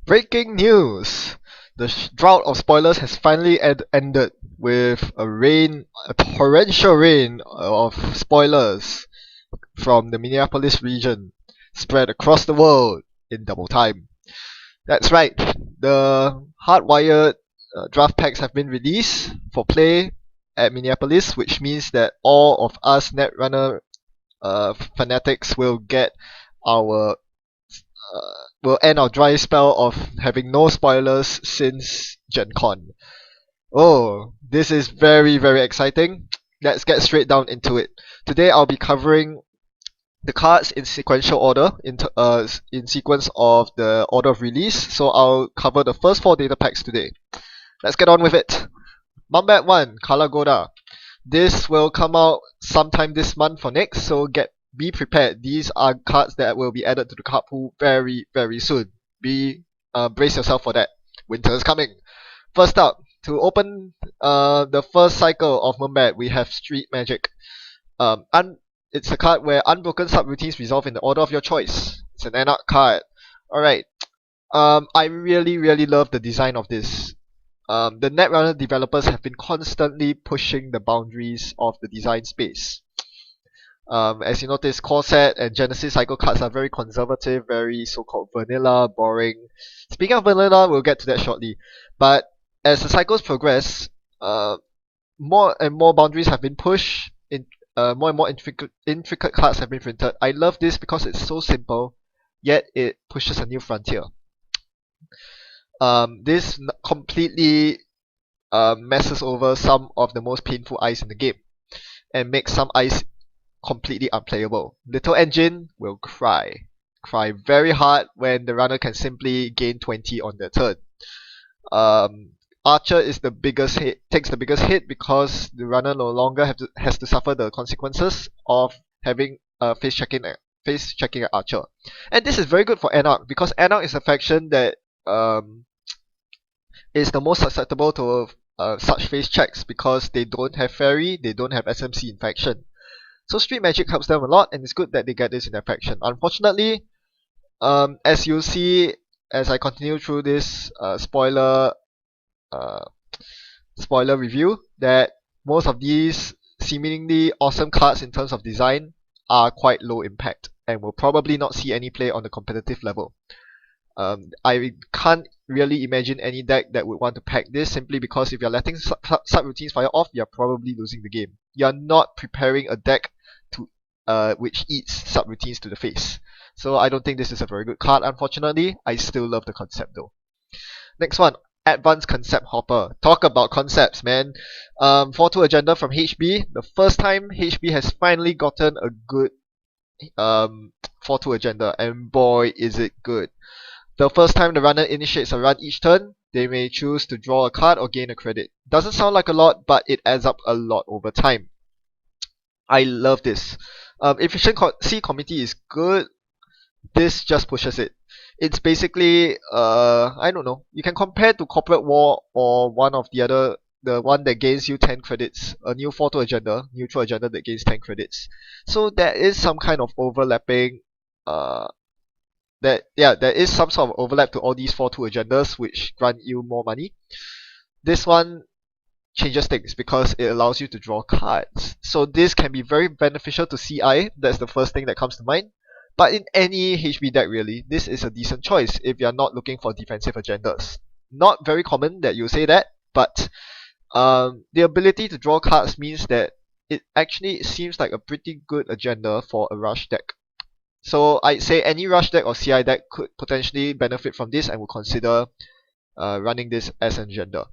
Breaking news! The drought of spoilers has finally ended with a torrential rain of spoilers from the Minneapolis region spread across the world in double time. That's right, the Hardwired draft packs have been released for play at Minneapolis, which means that all of us Netrunner fanatics our will end our dry spell of having no spoilers since Gen Con. Oh, this is very, very exciting. Let's get straight down into it. Today I'll be covering the cards in sequential order, in sequence of the order of release. So I'll cover the first 4 data packs today. Let's get on with it. Mumbad 1, Kalagoda. This will come out sometime this month or next, so be prepared. These are cards that will be added to the card pool very, very soon. Brace yourself for that. Winter is coming. First up, to open the first cycle of Mumbad, we have Street Magic. It's a card where unbroken subroutines resolve in the order of your choice. It's an Anarch card. Alright. I really, really love the design of this. The Netrunner developers have been constantly pushing the boundaries of the design space. As you notice, Core Set and Genesis Cycle cards are very conservative, very so-called vanilla, boring. Speaking of vanilla, we'll get to that shortly. But as the cycles progress, more and more boundaries have been pushed. More and more intricate cards have been printed. I love this because it's so simple, yet it pushes a new frontier. This completely messes over some of the most painful eyes in the game and makes some eyes completely unplayable. Little Engine will cry very hard when the runner can simply gain 20 on their turn. Archer is takes the biggest hit because the runner no longer has to suffer the consequences of having face checking an Archer. And this is very good for Anarch because Anarch is a faction that is the most susceptible to such face checks because they don't have Fairy, they don't have SMC in faction. So Street Magic helps them a lot, and it's good that they get this in their faction. Unfortunately, as you'll see as I continue through this spoiler review, that most of these seemingly awesome cards in terms of design are quite low impact and will probably not see any play on the competitive level. I can't really imagine any deck that would want to pack this simply because if you're letting subroutines fire off, you're probably losing the game. You're not preparing a deck which eats subroutines to the face. So I don't think this is a very good card, unfortunately. I still love the concept though. Next one, Advanced Concept Hopper. Talk about concepts, man. 4-2 agenda from HB. The first time HB has finally gotten a good 4-2 agenda, and boy is it good. The first time the runner initiates a run each turn, they may choose to draw a card or gain a credit. Doesn't sound like a lot, but it adds up a lot over time. I love this. Efficiency Committee is good. This just pushes it. It's basically, I don't know, you can compare to Corporate War or one of the other, the one that gains you 10 credits, a new 4-2 agenda, neutral agenda that gains 10 credits. So there is some kind of overlapping, there is some sort of overlap to all these 4-2 agendas which grant you more money. This one changes things because it allows you to draw cards. So this can be very beneficial to CI, that's the first thing that comes to mind. But in any HB deck really, this is a decent choice if you're not looking for defensive agendas. Not very common that you say that, but the ability to draw cards means that it actually seems like a pretty good agenda for a rush deck. So I'd say any rush deck or CI deck could potentially benefit from this and will consider running this as an agenda.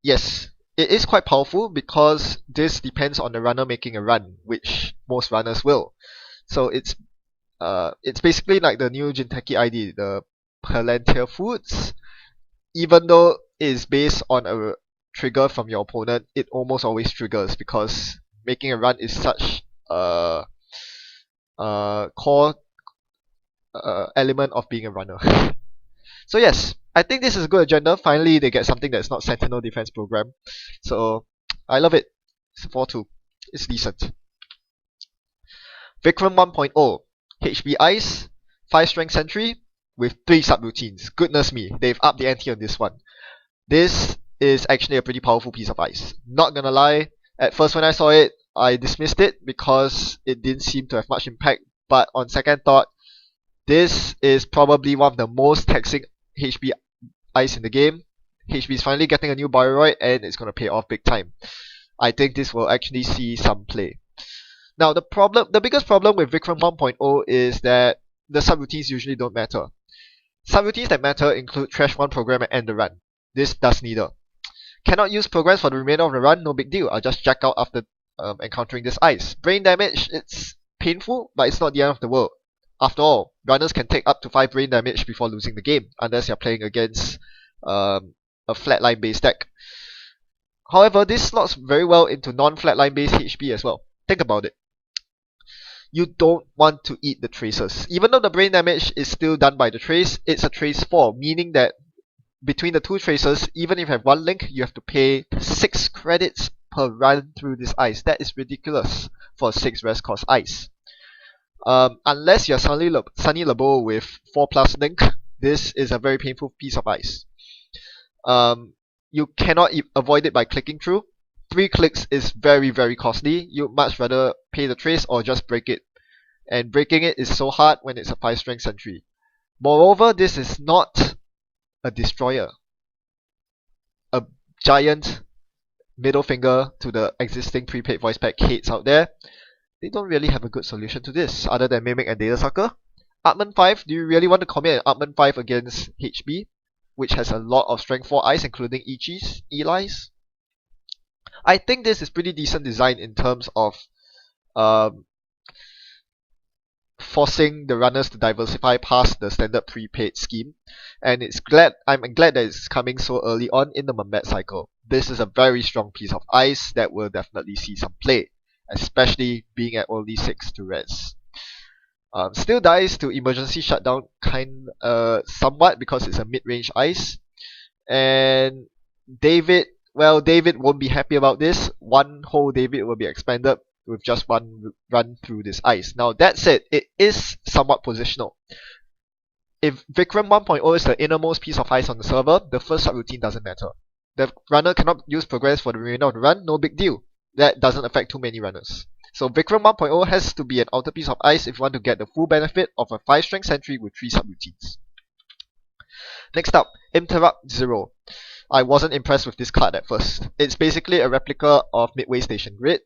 Yes, it is quite powerful because this depends on the runner making a run, which most runners will. So it's basically like the new Jinteki ID, the Palantir Foods. Even though it is based on a trigger from your opponent, it almost always triggers because making a run is such a core element of being a runner. So yes, I think this is a good agenda. Finally, they get something that's not Sentinel Defense Program. So I love it. It's 4-2. It's decent. Vikram 1.0. HB Ice, 5 Strength Sentry with 3 subroutines. Goodness me, they've upped the ante on this one. This is actually a pretty powerful piece of ice. Not gonna lie, at first when I saw it, I dismissed it because it didn't seem to have much impact, but on second thought, this is probably one of the most taxing HB Ice in the game. HB is finally getting a new Bioroid and it's gonna pay off big time. I think this will actually see some play. Now the biggest problem with Vikram 1.0 is that the subroutines usually don't matter. Subroutines that matter include Trash 1 program and End the Run. This does neither. Cannot use programs for the remainder of the run, no big deal. I'll just jack out after encountering this ice. Brain damage, it's painful, but it's not the end of the world. After all, runners can take up to 5 brain damage before losing the game, unless you're playing against a flatline based deck. However, this slots very well into non-flatline based HB as well. Think about it. You don't want to eat the traces. Even though the brain damage is still done by the trace, it's a trace 4, meaning that between the 2 traces, even if you have 1 link, you have to pay 6 credits per run through this ice. That is ridiculous for a 6 rest cost ice. Unless you're Sunny Labo with 4+ link, this is a very painful piece of ice. You cannot avoid it by clicking through. 3 clicks is very, very costly. You'd much rather pay the trace or just break it. And breaking it is so hard when it's a 5 strength sentry. Moreover, this is not a destroyer. A giant middle finger to the existing prepaid voice pack hates out there. They don't really have a good solution to this other than Mimic and Data Sucker. Artman 5, do you really want to commit an Artman 5 against HB, which has a lot of strength 4 ice including Ichis, Eli's? I think this is pretty decent design in terms of forcing the runners to diversify past the standard prepaid scheme, and I'm glad that it's coming so early on in the Mumbad cycle. This is a very strong piece of ice that will definitely see some play, especially being at only 6 to res. Still dies to emergency shutdown somewhat because it's a mid-range ice, and David won't be happy about this. One whole David will be expanded with just 1 run through this ice. Now that said, it is somewhat positional. If Vikram 1.0 is the innermost piece of ice on the server, the first subroutine doesn't matter. The runner cannot use progress for the remainder of the run, no big deal. That doesn't affect too many runners. So Vikram 1.0 has to be an outer piece of ice if you want to get the full benefit of a 5 strength sentry with 3 subroutines. Next up, Interrupt 0. I wasn't impressed with this card at first. It's basically a replica of Midway Station Grid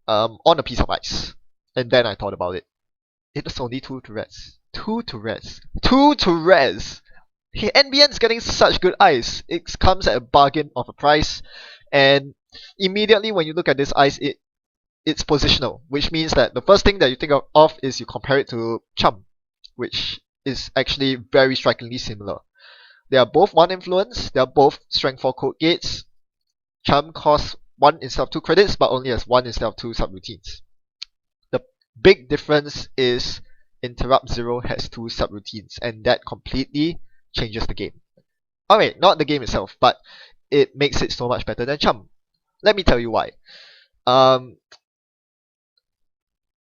on a piece of ice. And then I thought about it. It's only 2 to res. 2 to res. 2 to res! NBN's getting such good ice. It comes at a bargain of a price. And immediately when you look at this ice, it's positional. Which means that the first thing that you think of is you compare it to Chum, which is actually very strikingly similar. They are both 1 influence, they are both strength 4 code gates. Chum costs 1 instead of 2 credits, but only has 1 instead of 2 subroutines. The big difference is Interrupt 0 has 2 subroutines, and that completely changes the game. Alright, not the game itself, but it makes it so much better than Chum. Let me tell you why.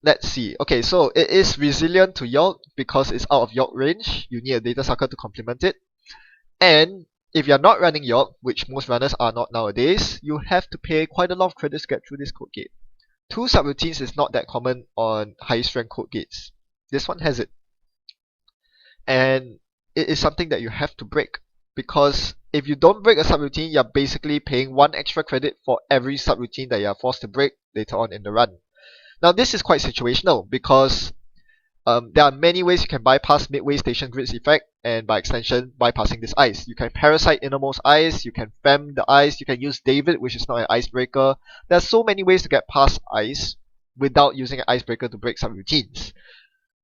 Let's see. Okay, so it is resilient to York because it's out of York range. You need a Data Sucker to complement it. And if you're not running York, which most runners are not nowadays, you have to pay quite a lot of credits to get through this code gate. 2 subroutines is not that common on high strength code gates. This one has it. And it is something that you have to break. Because if you don't break a subroutine, you're basically paying 1 extra credit for every subroutine that you're forced to break later on in the run. Now this is quite situational because there are many ways you can bypass Midway Station Grid's effect, and by extension, bypassing this ice. You can Parasite Innermost Ice, you can Fem the ice, you can use David, which is not an icebreaker. There are so many ways to get past ice without using an icebreaker to break some routines.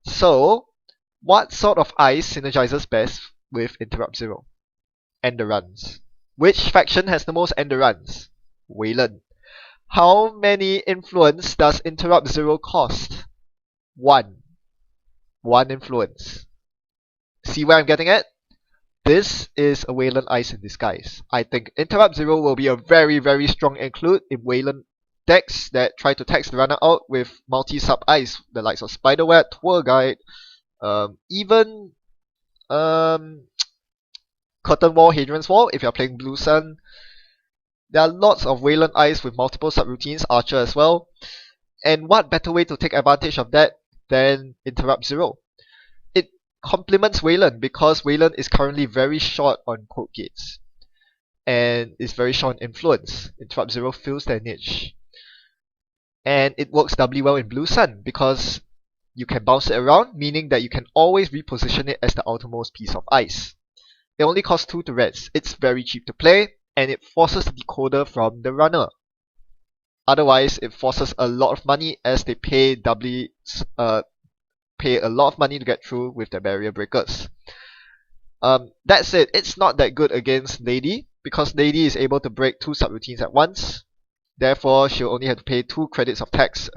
So, what sort of ice synergizes best with Interrupt 0? End the runs. Which faction has the most end the runs? Wayland. How many influence does Interrupt 0 cost? 1. 1 influence. See where I'm getting at? This is a Wayland ice in disguise. I think Interrupt 0 will be a very, very strong include if Wayland decks that try to tax the runner out with multi-sub ice, the likes of Spiderweb, Tour Guide, even um, Curtain Wall, Hadrian's Wall if you're playing Blue Sun. There are lots of Wayland Ice with multiple subroutines, Archer as well. And what better way to take advantage of that than Interrupt Zero? It complements Wayland because Wayland is currently very short on code gates and is very short on influence. Interrupt Zero fills their niche. And it works doubly well in Blue Sun because you can bounce it around, meaning that you can always reposition it as the outermost piece of ice. It only costs 2 to reds. It's very cheap to play, and it forces the decoder from the runner. Otherwise, it forces a lot of money as they pay pay a lot of money to get through with their barrier breakers. That said, it's not that good against Lady because Lady is able to break 2 subroutines at once. Therefore, she'll only have to pay 2 credits of tax,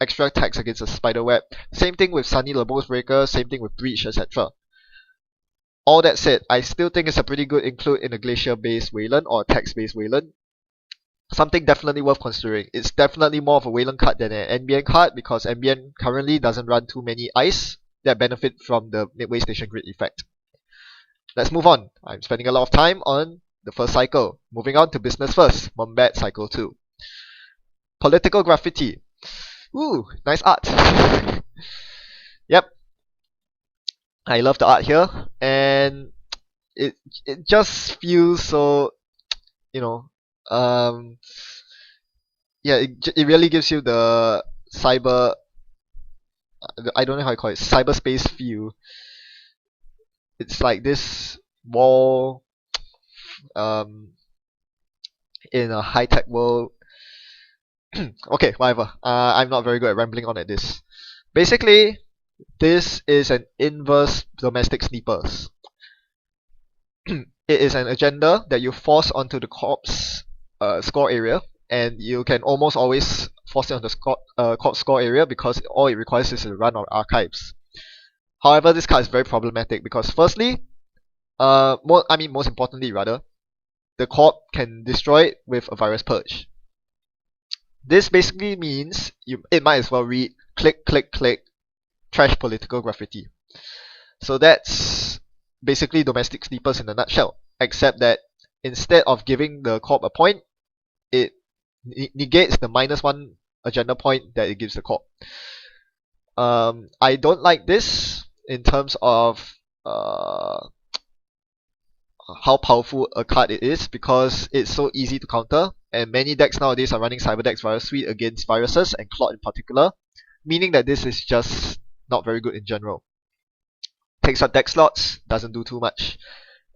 extra tax against a Spiderweb. Same thing with Sunny Lebeau's breaker, same thing with Breach, etc. All that said, I still think it's a pretty good include in a Glacier-based Wayland or tax-based Wayland. Something definitely worth considering. It's definitely more of a Wayland card than an NBN card because NBN currently doesn't run too many ice that benefit from the Midway Station Grid effect. Let's move on. I'm spending a lot of time on the first cycle. Moving on to business first, Mumbad Cycle 2. Political graffiti. Ooh, nice art. Yep. I love the art here, and it just feels so, you know, yeah, it really gives you the cyber, I don't know how you call it, cyberspace feel. It's like this wall in a high-tech world. Okay, whatever. I'm not very good at rambling on at this. Basically, this is an inverse domestic sneakers. It is an agenda that you force onto the corp's score area, and you can almost always force it on the corp's score area because all it requires is a run of archives. However, this card is very problematic because firstly, most importantly rather, the corp can destroy it with a virus purge. This basically means it might as well read click click click trash political graffiti. So that's basically domestic sleepers in a nutshell, except that instead of giving the corp a point, it negates the -1 agenda point that it gives the corp. I don't like this in terms of how powerful a card it is because it's so easy to counter, and many decks nowadays are running Cyberdex Virus Suite against viruses and Clot in particular, meaning that this is just not very good in general. Takes up deck slots, doesn't do too much.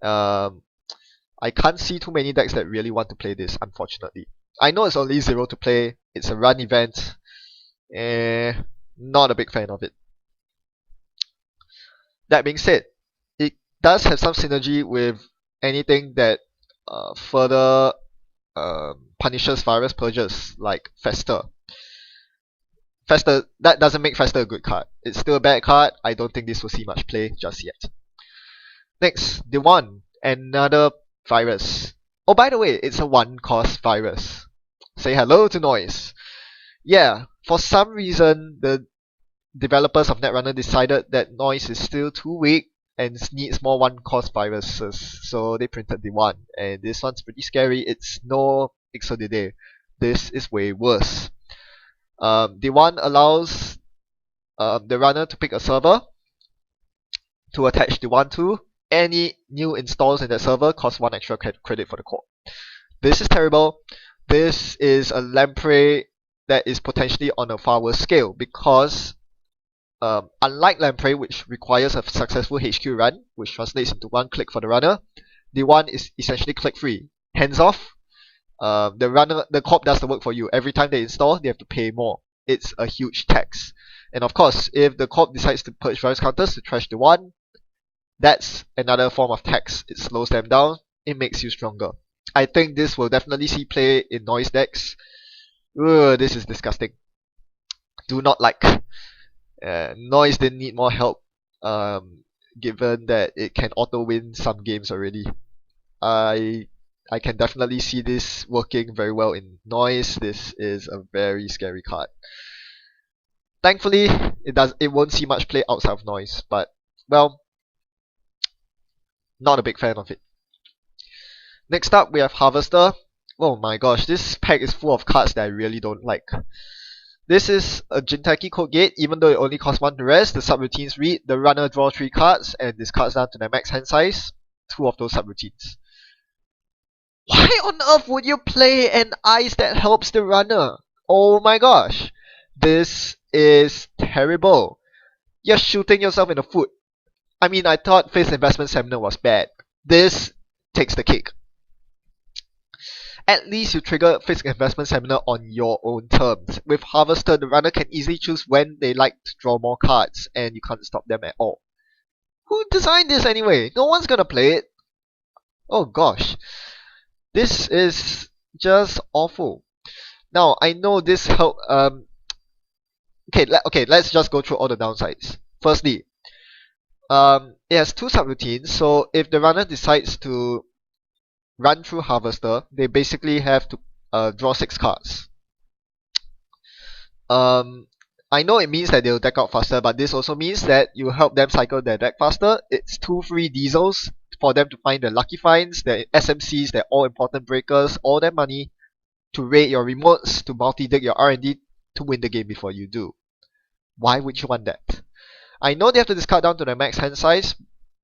I can't see too many decks that really want to play this, unfortunately. I know it's only 0 to play, it's a run event, not a big fan of it. That being said, it does have some synergy with anything that further punishes virus purges, like Fester. Fester, that doesn't make Fester a good card. It's still a bad card. I don't think this will see much play just yet. Next, the one, another virus. Oh, by the way, it's a 1-cost virus. Say hello to Noise. Yeah, for some reason, the developers of Netrunner decided that Noise is still too weak and needs more 1-cost viruses, so they printed the one. And this one's pretty scary. It's no Ixodide. This is way worse. The one allows the runner to pick a server to attach the one to. Any new installs in that server cost 1 extra credit for the core. This is terrible. This is a lamprey that is potentially on a far worse scale because unlike lamprey, which requires a successful HQ run, which translates into 1 click for the runner, the one is essentially click free. Hands off. The corp does the work for you. Every time they install, they have to pay more. It's a huge tax. And of course, if the corp decides to purge virus counters to trash the one, that's another form of tax. It slows them down. It makes you stronger. I think this will definitely see play in Noise decks. Ugh, this is disgusting. Do not like. Noise didn't need more help, given that it can auto win some games already. I I can definitely see this working very well in noise. This is a very scary card. Thankfully, it won't see much play outside of noise, but well, not a big fan of it. Next up, we have Harvester. Oh my gosh, this pack is full of cards that I really don't like. This is a Jinteki code gate. Even though it only costs 1 to rest, the subroutines read: the runner draw 3 cards and discards down to their max hand size. 2 of those subroutines. Why on earth would you play an ice that helps the runner? Oh my gosh. This is terrible. You're shooting yourself in the foot. I mean, I thought Face Investment Seminar was bad. This takes the cake. At least you trigger Fixed Investment Seminar on your own terms. With Harvester, the runner can easily choose when they like to draw more cards, and you can't stop them at all. Who designed this anyway? No one's gonna play it. Oh gosh. This is just awful. Now, I know this help. Okay, let's just go through all the downsides. Firstly, it has 2 subroutines, so if the runner decides to run through Harvester, they basically have to draw 6 cards. I know it means that they'll deck out faster, but this also means that you help them cycle their deck faster. It's 2 free diesels for them to find their lucky finds, their SMCs, their all-important breakers, all their money to raid your remotes, to multi-dig your R&D to win the game before you do. Why would you want that? I know they have to discard down to their max hand size,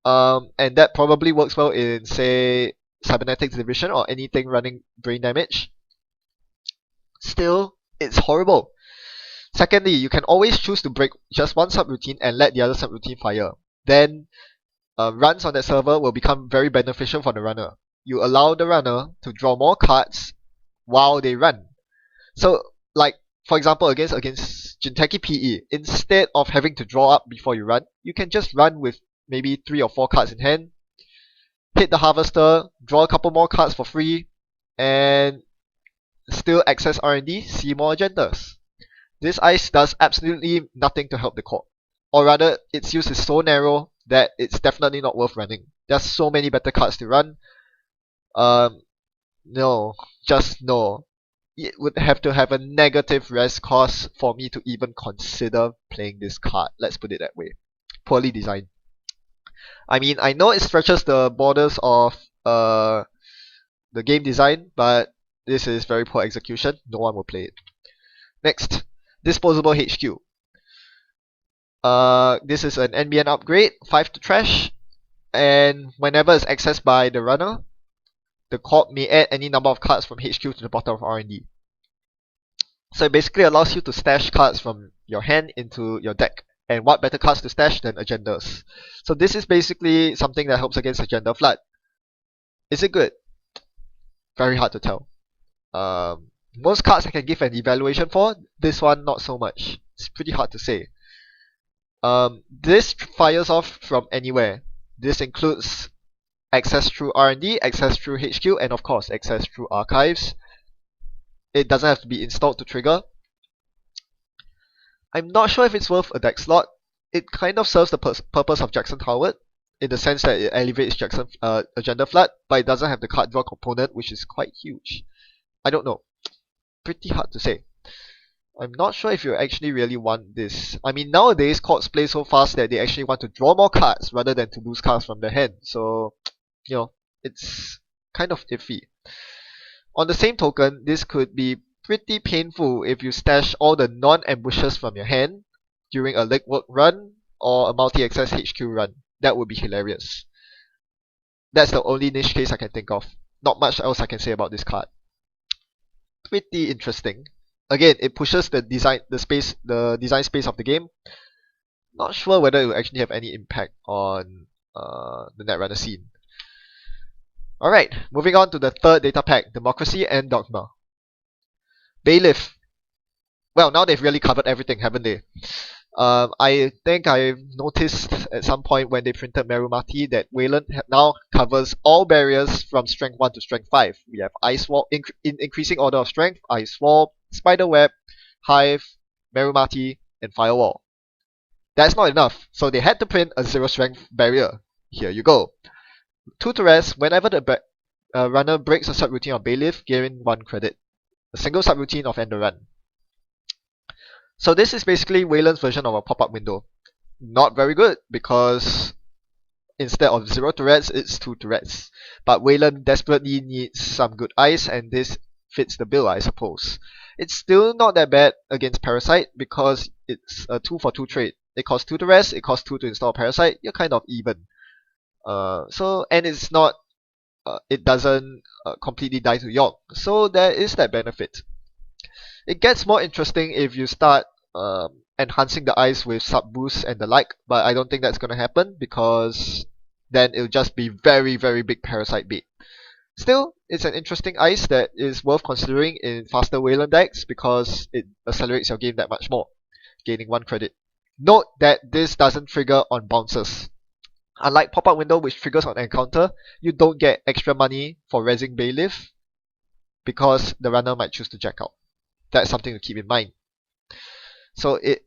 and that probably works well in, say, Cybernetics Division or anything running brain damage. Still, it's horrible. Secondly, you can always choose to break just one subroutine and let the other subroutine fire. Then, runs on that server will become very beneficial for the runner. You allow the runner to draw more cards while they run. So, like, for example, against Jinteki PE, instead of having to draw up before you run, you can just run with maybe 3 or 4 cards in hand, hit the Harvester, draw a couple more cards for free, and still access R&D, see more agendas. This ice does absolutely nothing to help the core. Or rather, its use is so narrow that it's definitely not worth running. There's so many better cards to run. No, just no. It would have to have a negative res cost for me to even consider playing this card. Let's put it that way. Poorly designed. I mean, I know it stretches the borders of the game design, but this is very poor execution. No one will play it. Next, Disposable HQ. This is an NBN upgrade, 5 to trash, and whenever it's accessed by the runner, the corp may add any number of cards from HQ to the bottom of R&D. So it basically allows you to stash cards from your hand into your deck. And what better cards to stash than agendas? So this is basically something that helps against agenda flood. Is it good? Very hard to tell. Most cards I can give an evaluation for, this one not so much. It's pretty hard to say. This fires off from anywhere. This includes access through R&D, access through HQ, and of course access through archives. It doesn't have to be installed to trigger. I'm not sure if it's worth a deck slot. It kind of serves the purpose of Jackson Howard, in the sense that it elevates Jackson Agenda Flood, but it doesn't have the card draw component, which is quite huge. I don't know. Pretty hard to say. I'm not sure if you actually really want this. I mean, nowadays, courts play so fast that they actually want to draw more cards rather than to lose cards from their hand. So, you know, it's kind of iffy. On the same token, this could be pretty painful if you stash all the non-ambushes from your hand during a legwork run or a multi-access HQ run. That would be hilarious. That's the only niche case I can think of. Not much else I can say about this card. Pretty interesting. Again, it pushes the design space of the game. Not sure whether it will actually have any impact on the Netrunner scene. Alright, moving on to the third data pack, Democracy and Dogma. Bailiff. Well, now they've really covered everything, haven't they? I think I noticed at some point when they printed Merumati that Wayland now covers all barriers from Strength 1 to Strength 5. We have Ice Wall, in increasing order of strength, Ice Wall, Spiderweb, Hive, Merumati, and Firewall. That's not enough, so they had to print a 0 strength barrier. Here you go. 2 to rest, whenever the A runner breaks a subroutine of Bailiff, gain 1 credit. A single subroutine of End the Run. So this is basically Wayland's version of a pop-up window. Not very good, because instead of 0 turrets, it's 2 turrets. But Wayland desperately needs some good ice, and this fits the bill, I suppose. It's still not that bad against Parasite, because it's a 2 for 2 trade. It costs 2 to rest, it costs 2 to install Parasite, you're kind of even. And it's not, it doesn't completely die to York, so there is that benefit. It gets more interesting if you start enhancing the ice with sub boosts and the like, but I don't think that's gonna happen because then it'll just be very, very big Parasite bait. Still, it's an interesting ice that is worth considering in faster Wayland decks because it accelerates your game that much more, gaining 1 credit. Note that this doesn't trigger on bounces. Unlike pop-up window, which triggers on encounter, you don't get extra money for rezzing Bailiff because the runner might choose to jack out. That's something to keep in mind. So it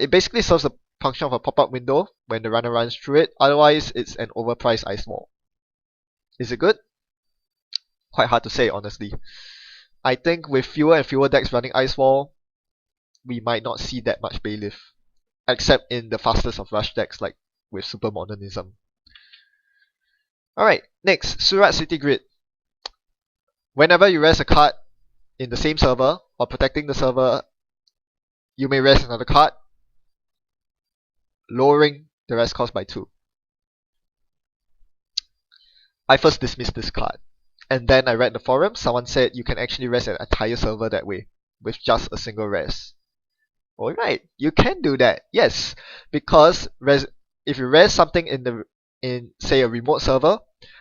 basically serves the function of a pop-up window when the runner runs through it. Otherwise, it's an overpriced ice wall. Is it good? Quite hard to say, honestly. I think with fewer and fewer decks running ice wall, we might not see that much Bailiff, except in the fastest of rush decks like with Super Modernism. Alright, next, Surat City Grid. Whenever you rest a card in the same server or protecting the server, you may rest another card, lowering the rest cost by 2. I first dismissed this card, and then I read the forum, someone said you can actually rest an entire server that way, with just a single rest. Alright, you can do that, yes, because if you rest something in say a remote server,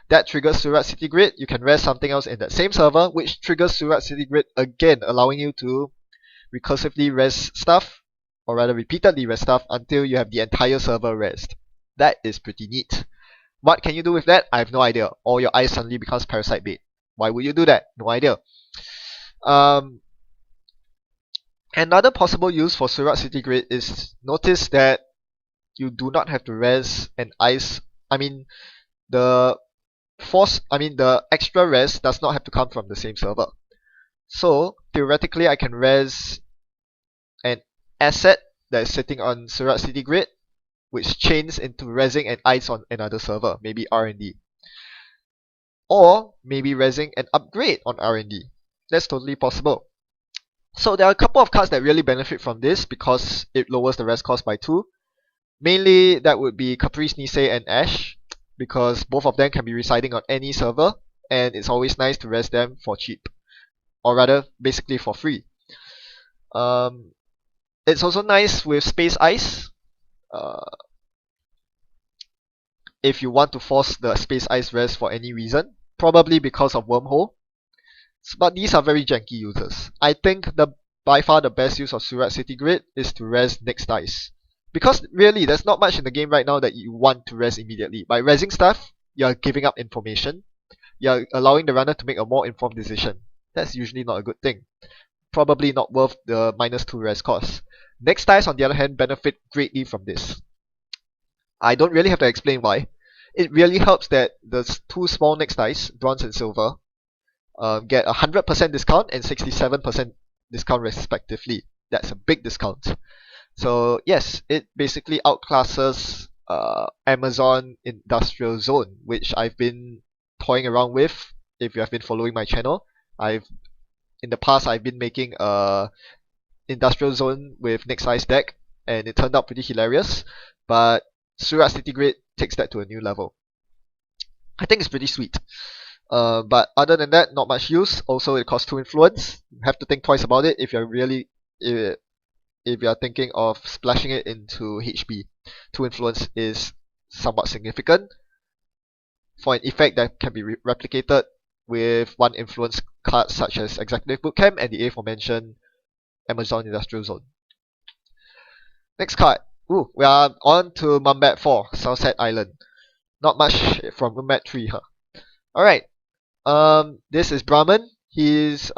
that triggers Surat City Grid, you can rest something else in that same server, which triggers Surat City Grid again, allowing you to recursively rest stuff, or rather repeatedly rest stuff, until you have the entire server rest. That is pretty neat. What can you do with that? I have no idea. Or your ice suddenly becomes Parasite bait. Why would you do that? No idea. Another possible use for Surat City Grid is, notice that you do not have to res an ice. The extra res does not have to come from the same server. So theoretically, I can res an asset that is sitting on Surat City Grid, which chains into resing an ice on another server, maybe R&D. Or maybe resing an upgrade on R&D. That's totally possible. So there are a couple of cards that really benefit from this because it lowers the res cost by 2. Mainly that would be Caprice Nisei and Ash, because both of them can be residing on any server, and it's always nice to res them for cheap. Or rather, basically for free. It's also nice with Space Ice. If you want to force the Space Ice res for any reason, probably because of Wormhole. But these are very janky users. I think by far the best use of Surat City Grid is to res next ice. Because really, there's not much in the game right now that you want to res immediately. By resing stuff, you're giving up information. You're allowing the runner to make a more informed decision. That's usually not a good thing. Probably not worth the -2 res cost. Next ice, on the other hand, benefit greatly from this. I don't really have to explain why. It really helps that the 2 small next ice, bronze and silver, get 100% discount and 67% discount respectively. That's a big discount. So yes, it basically outclasses Amazon Industrial Zone, which I've been toying around with. If you have been following my channel, in the past I've been making a Industrial Zone with Next Ice deck, and it turned out pretty hilarious. But Surat City Grid takes that to a new level. I think it's pretty sweet. But other than that, not much use. Also, it costs 2 influence. You have to think twice about it if you're thinking of splashing it into HB. 2 influence is somewhat significant for an effect that can be replicated with 1 influence card such as Executive Bootcamp and the aforementioned Amazon Industrial Zone. Next card. We are on to Mumbad 4, Sunset Island. Not much from Mumbad 3, huh? Alright. This is Brahman. He's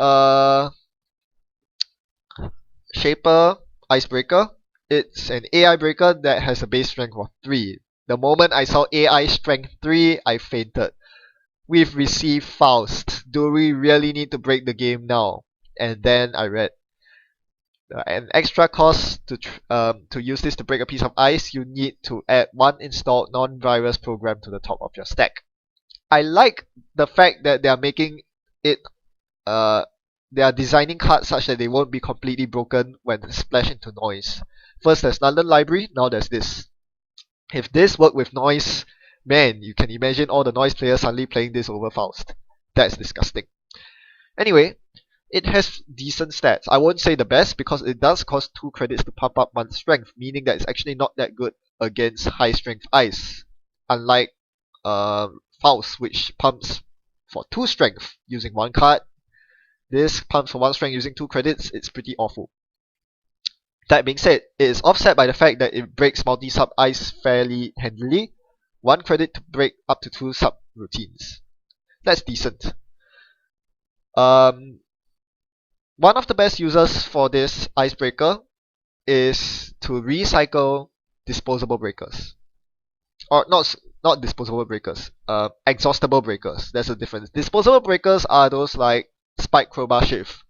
Shaper Icebreaker. It's an AI breaker that has a base strength of 3. The moment I saw AI strength 3, I fainted. We've received Faust. Do we really need to break the game now? And then I read an extra cost to use this to break a piece of ice. You need to add one installed non-virus program to the top of your stack. I like the fact that they are making it. They are designing cards such that they won't be completely broken when splashed into noise. First, there's London Library. Now there's this. If this worked with noise, man, you can imagine all the noise players suddenly playing this over Faust. That's disgusting. Anyway, it has decent stats. I won't say the best because it does cost 2 credits to pump up 1 strength, meaning that it's actually not that good against high strength ice. Unlike Faust, which pumps for 2 strength using 1 card. This pumps for 1 strength using 2 credits. It's pretty awful. That being said, it is offset by the fact that it breaks multi-sub ice fairly handily. 1 credit to break up to 2 sub-routines. That's decent. One of the best users for this icebreaker is to recycle disposable breakers. Or not disposable breakers, exhaustible breakers. There's a difference. Disposable breakers are those like Spike, Crowbar, Shift.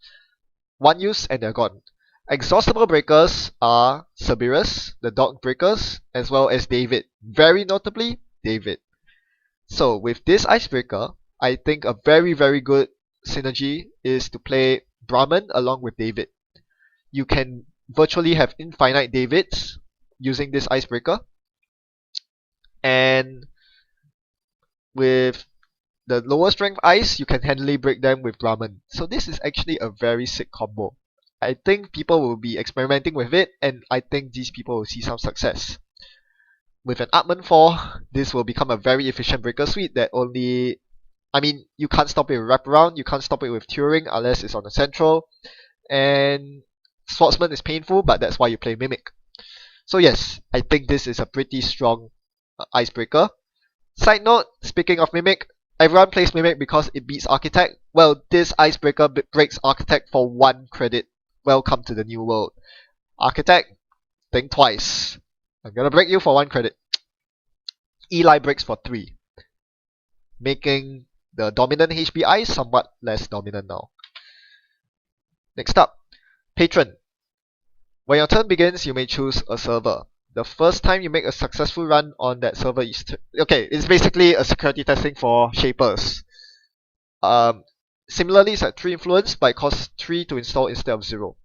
1 use and they're gone. Exhaustible breakers are Cerberus, the dog breakers, as well as David. Very notably, David. So with this icebreaker, I think a very good synergy is to play Brahman along with David. You can virtually have infinite Davids using this icebreaker. And with the lower strength ice, you can handily break them with Brahman. So this is actually a very sick combo. I think people will be experimenting with it, and I think these people will see some success. With an Atman 4, this will become a very efficient breaker suite that only... I mean, you can't stop it with Wraparound, you can't stop it with Turing unless it's on the central, and Swordsman is painful, but that's why you play Mimic. So yes, I think this is a pretty strong icebreaker. Side note, speaking of Mimic, everyone plays Mimic because it beats Architect. Well, this icebreaker breaks Architect for 1 credit. Welcome to the new world. Architect, think twice. I'm gonna break you for 1 credit. Eli breaks for 3, making the dominant HBI somewhat less dominant now. Next up, Patron. When your turn begins, you may choose a server. The first time you make a successful run on that server is... it's basically a security testing for Shapers. Similarly, it's at 3 influence, but it costs 3 to install instead of 0.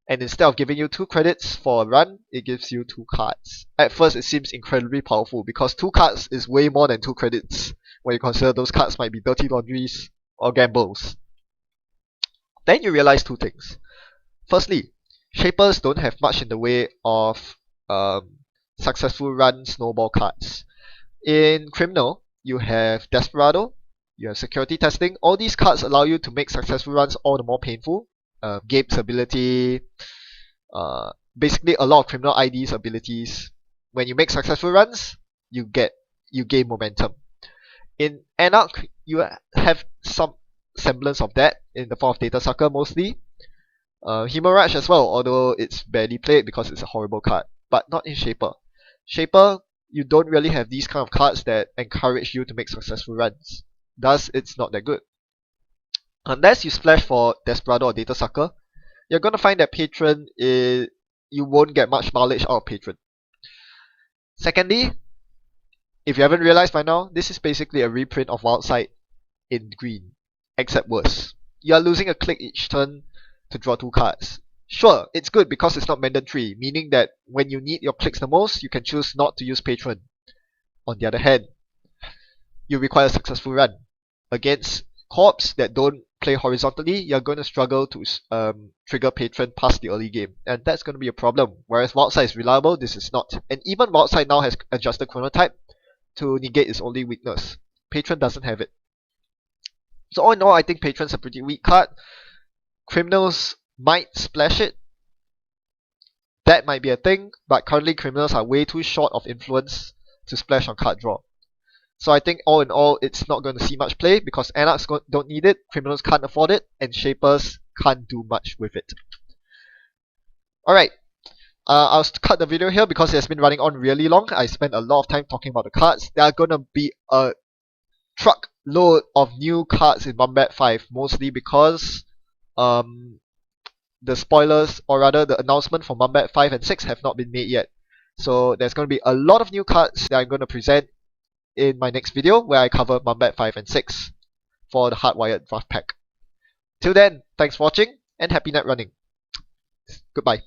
And instead of giving you 2 credits for a run, it gives you 2 cards. At first, it seems incredibly powerful because 2 cards is way more than 2 credits when you consider those cards might be dirty laundries or gambles. Then you realize 2 things. Firstly, Shapers don't have much in the way of successful run snowball cards. In Criminal, you have Desperado, you have Security Testing. All these cards allow you to make successful runs all the more painful. Gabe's ability, basically a lot of Criminal ID's abilities. When you make successful runs, you gain momentum. In Anarch, you have some semblance of that in the form of Data Sucker mostly. Hemorrhage as well, although it's barely played because it's a horrible card. But not in Shaper. Shaper, you don't really have these kind of cards that encourage you to make successful runs. Thus, it's not that good. Unless you splash for Desperado or Data Sucker, you're gonna find that Patron is... you won't get much mileage out of Patron. Secondly, if you haven't realized by now, this is basically a reprint of Wildside in green, except worse. You are losing a click each turn to draw 2 cards. Sure, it's good because it's not mandatory, meaning that when you need your clicks the most, you can choose not to use Patron. On the other hand, you require a successful run. Against corps that don't play horizontally, you're going to struggle to trigger Patron past the early game, and that's going to be a problem. Whereas Wildside is reliable, this is not. And even Wildside now has adjusted chronotype to negate its only weakness. Patron doesn't have it. So all in all, I think Patron's a pretty weak card. Criminals might splash it. That might be a thing, but currently Criminals are way too short of influence to splash on card draw. So I think all in all, it's not going to see much play because Anarchs don't need it, Criminals can't afford it, and Shapers can't do much with it. Alright, I'll cut the video here because it has been running on really long. I spent a lot of time talking about the cards. There are going to be a load of new cards in Mumbad 5, mostly because um, the spoilers, or rather the announcement for Mumbad 5 and 6 have not been made yet. So there's going to be a lot of new cards that I'm going to present in my next video where I cover Mumbad 5 and 6 for the Hardwired draft pack. Till then, thanks for watching and happy net running. Goodbye.